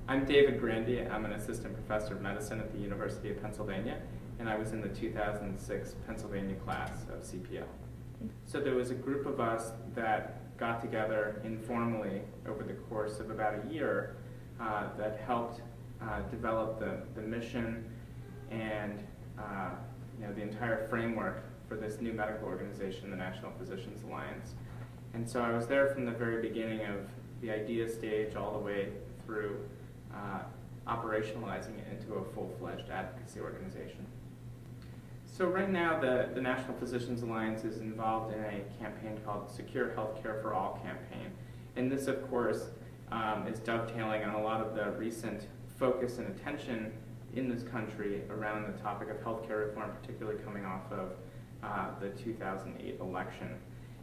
I'm David Grande. I'm an assistant professor of medicine at the University of Pennsylvania, and I was in the 2006 Pennsylvania class of CPL. So there was a group of us that got together informally over the course of about a year that helped develop the mission and the entire framework for this new medical organization, the National Physicians Alliance. And so I was there from the very beginning of the idea stage all the way through operationalizing it into a full-fledged advocacy organization. So right now the National Physicians Alliance is involved in a campaign called Secure Healthcare for All campaign. And this, of course, is dovetailing on a lot of the recent focus and attention in this country around the topic of healthcare reform, particularly coming off of the 2008 election.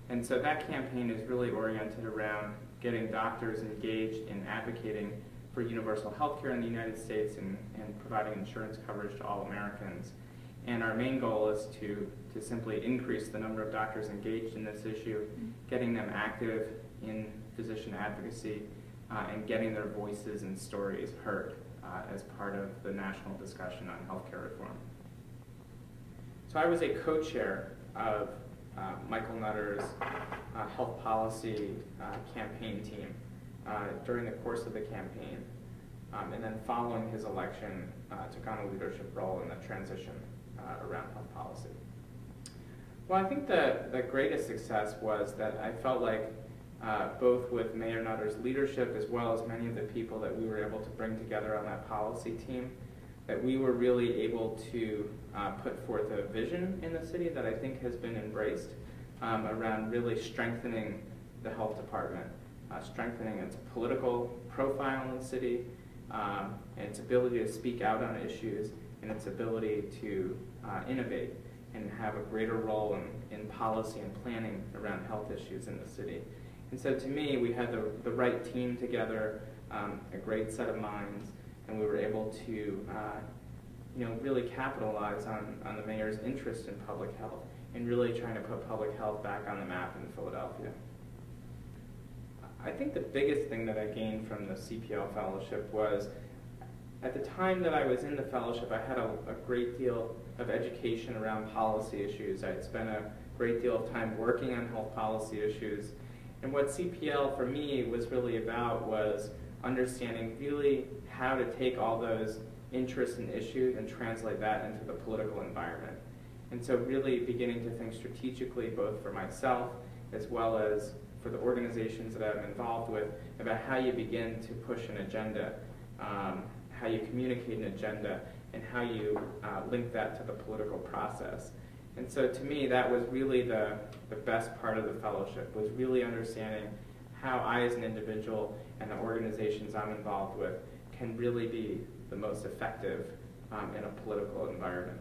And so that campaign is really oriented around getting doctors engaged in advocating for universal health care in the United States and providing insurance coverage to all Americans. And our main goal is to simply increase the number of doctors engaged in this issue, getting them active in physician advocacy, and getting their voices and stories heard as part of the national discussion on healthcare reform. So I was a co-chair of Michael Nutter's health policy campaign team during the course of the campaign, and then following his election took on a leadership role in the transition around health policy. Well, I think the greatest success was that I felt like both with Mayor Nutter's leadership as well as many of the people that we were able to bring together on that policy team, that we were really able to put forth a vision in the city that I think has been embraced around really strengthening the health department, strengthening its political profile in the city, and its ability to speak out on issues, and its ability to innovate and have a greater role in policy and planning around health issues in the city. And so to me, we had the right team together, a great set of minds, and we were able to really capitalize on the mayor's interest in public health and really trying to put public health back on the map in Philadelphia. I think the biggest thing that I gained from the CPL Fellowship was, at the time that I was in the fellowship, I had a great deal of education around policy issues. I'd spent a great deal of time working on health policy issues. And what CPL for me was really about was understanding really how to take all those interests and issues and translate that into the political environment. And so really beginning to think strategically, both for myself as well as for the organizations that I'm involved with, about how you begin to push an agenda, how you communicate an agenda, and how you link that to the political process. And so to me, that was really the best part of the fellowship, was really understanding how I as an individual and the organizations I'm involved with can really be the most effective in a political environment.